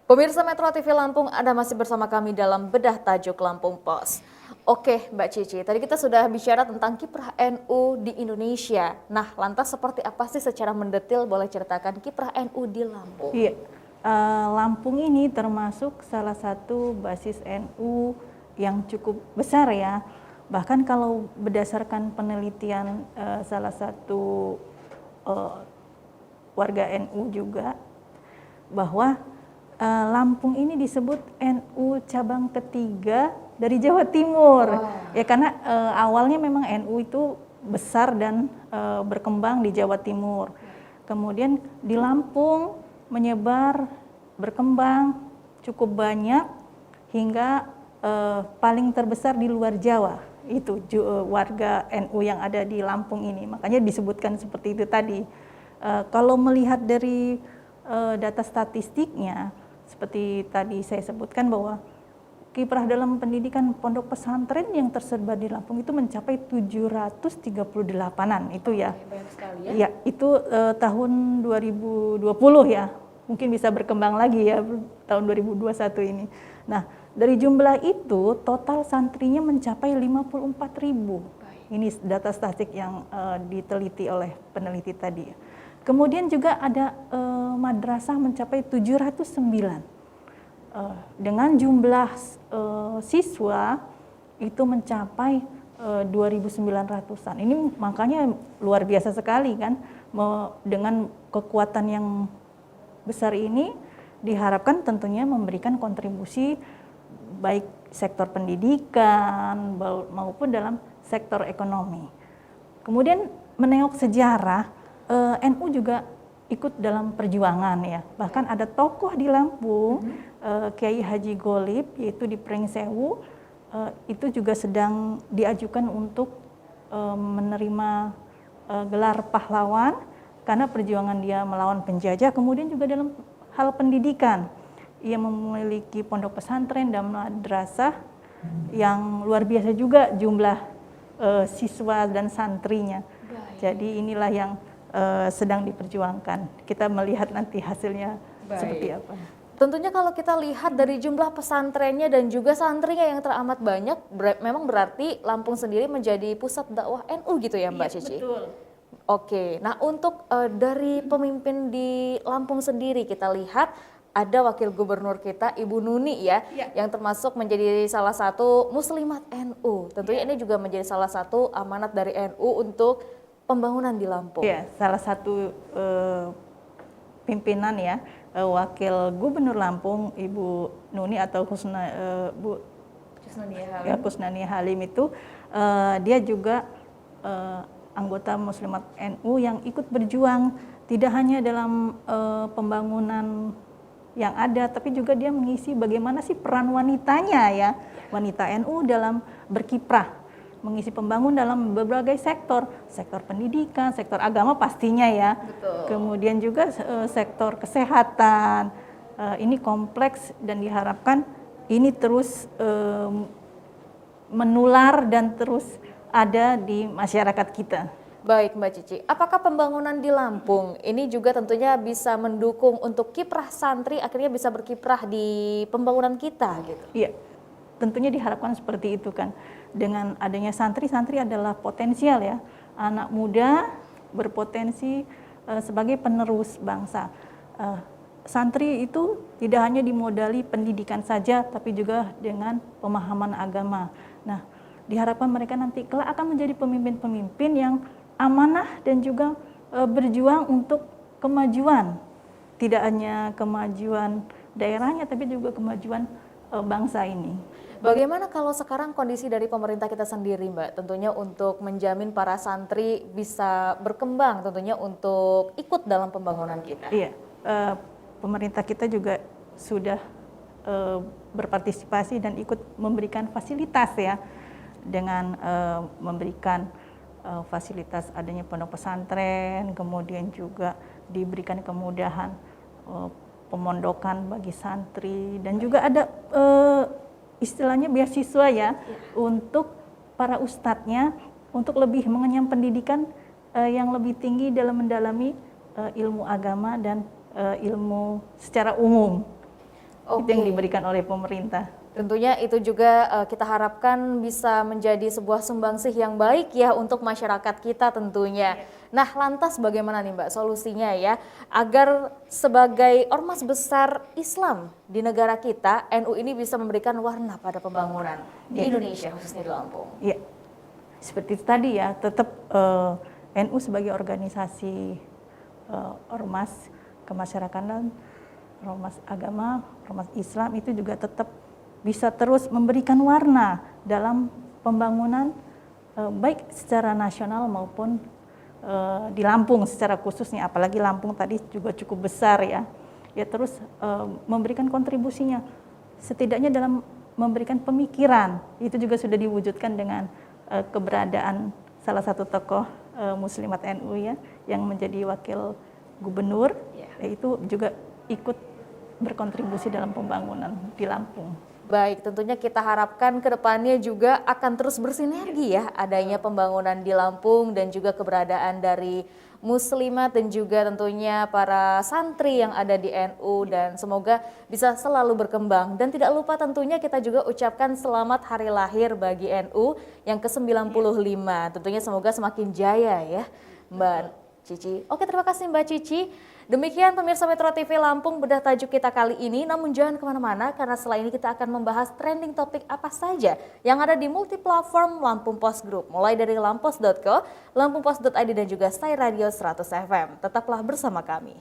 Pemirsa Metro TV Lampung, Anda masih bersama kami dalam Bedah Tajuk Lampung Pos. Oke, Mbak Cici, tadi kita sudah bicara tentang kiprah NU di Indonesia. Nah, lantas seperti apa sih secara mendetil boleh ceritakan kiprah NU di Lampung? Iya, Lampung ini termasuk salah satu basis NU yang cukup besar ya. Bahkan kalau berdasarkan penelitian salah satu warga NU juga, bahwa Lampung ini disebut NU cabang ketiga dari Jawa Timur. Ya karena awalnya memang NU itu besar dan berkembang di Jawa Timur. Kemudian di Lampung menyebar, berkembang cukup banyak hingga paling terbesar di luar Jawa. Itu warga NU yang ada di Lampung ini. Makanya disebutkan seperti itu tadi. Kalau melihat dari data statistiknya, seperti tadi saya sebutkan bahwa kiprah dalam pendidikan pondok pesantren yang tersebar di Lampung itu mencapai 738-an itu ya. Banyak sekali ya. Ya, itu tahun 2020 ya. Mungkin bisa berkembang lagi ya tahun 2021 ini. Nah, dari jumlah itu total santrinya mencapai 54.000. Ini data statistik yang diteliti oleh peneliti tadi ya. Kemudian juga ada madrasah mencapai 709 dengan jumlah siswa itu mencapai 2.900-an. Ini makanya luar biasa sekali kan, dengan kekuatan yang besar ini diharapkan tentunya memberikan kontribusi baik sektor pendidikan maupun dalam sektor ekonomi. Kemudian menengok sejarah, NU juga ikut dalam perjuangan ya. Bahkan ada tokoh di Lampung, Kiai Haji Golib, yaitu di Pringsewu, itu juga sedang diajukan untuk menerima gelar pahlawan karena perjuangan dia melawan penjajah. Kemudian juga dalam hal pendidikan, ia memiliki pondok pesantren dan madrasah yang luar biasa juga jumlah siswa dan santrinya. Jadi inilah yang sedang diperjuangkan. Kita melihat nanti hasilnya seperti apa. Tentunya kalau kita lihat dari jumlah pesantrennya dan juga santrinya yang teramat banyak, memang berarti Lampung sendiri menjadi pusat dakwah NU gitu ya Mbak Cici? Betul. Oke, nah untuk dari pemimpin di Lampung sendiri kita lihat ada wakil gubernur kita Ibu Nuni ya, yang termasuk menjadi salah satu muslimat NU. Tentunya ini juga menjadi salah satu amanat dari NU untuk pembangunan di Lampung. Ya, salah satu pimpinan ya, wakil gubernur Lampung Ibu Nuni atau Bu Kusnania Halim itu dia juga anggota muslimat NU yang ikut berjuang tidak hanya dalam pembangunan yang ada, tapi juga dia mengisi bagaimana sih peran wanitanya ya, wanita NU dalam berkiprah mengisi pembangunan dalam berbagai sektor pendidikan, sektor agama pastinya ya. Betul. Kemudian juga sektor kesehatan. Ini kompleks dan diharapkan ini terus menular dan terus ada di masyarakat kita. Baik Mbak Cici, apakah pembangunan di Lampung ini juga tentunya bisa mendukung untuk kiprah santri akhirnya bisa berkiprah di pembangunan kita gitu? Iya, tentunya diharapkan seperti itu kan. Dengan adanya santri adalah potensial ya, anak muda berpotensi sebagai penerus bangsa. Santri itu tidak hanya dimodali pendidikan saja, tapi juga dengan pemahaman agama. Nah, diharapkan mereka nanti kelak akan menjadi pemimpin-pemimpin yang amanah dan juga berjuang untuk kemajuan. Tidak hanya kemajuan daerahnya, tapi juga kemajuan bangsa ini. Bagaimana kalau sekarang kondisi dari pemerintah kita sendiri Mbak? Tentunya untuk menjamin para santri bisa berkembang tentunya untuk ikut dalam pembangunan kita. Iya, pemerintah kita juga sudah berpartisipasi dan ikut memberikan fasilitas ya, dengan memberikan fasilitas adanya pondok pesantren, kemudian juga diberikan kemudahan pemondokan bagi santri dan juga ada istilahnya beasiswa ya, untuk para ustadznya untuk lebih mengenyam pendidikan yang lebih tinggi dalam mendalami ilmu agama dan ilmu secara umum. Itu yang diberikan oleh pemerintah. Tentunya itu juga kita harapkan bisa menjadi sebuah sumbangsih yang baik ya untuk masyarakat kita tentunya. Nah, lantas bagaimana nih Mbak solusinya ya agar sebagai ormas besar Islam di negara kita, NU ini bisa memberikan warna pada pembangunan di Indonesia khususnya di Lampung. Iya, seperti itu tadi ya, tetap NU sebagai organisasi ormas kemasyarakatan, ormas agama, ormas Islam itu juga tetap bisa terus memberikan warna dalam pembangunan baik secara nasional maupun di Lampung secara khususnya, apalagi Lampung tadi juga cukup besar ya. Ya terus memberikan kontribusinya setidaknya dalam memberikan pemikiran, itu juga sudah diwujudkan dengan keberadaan salah satu tokoh Muslimat NU ya yang menjadi wakil gubernur, yaitu juga ikut berkontribusi dalam pembangunan di Lampung. Baik, tentunya kita harapkan ke depannya juga akan terus bersinergi ya adanya pembangunan di Lampung dan juga keberadaan dari muslimat dan juga tentunya para santri yang ada di NU dan semoga bisa selalu berkembang. Dan tidak lupa tentunya kita juga ucapkan selamat hari lahir bagi NU yang ke-95. Tentunya semoga semakin jaya ya Mbak Cici. Oke, terima kasih Mbak Cici. Demikian pemirsa Metro TV Lampung bedah tajuk kita kali ini, namun jangan kemana-mana karena setelah ini kita akan membahas trending topik apa saja yang ada di multiplatform Lampung Post Group, mulai dari lampos.co, lampungpost.id dan juga Stay Radio 100 FM. Tetaplah bersama kami.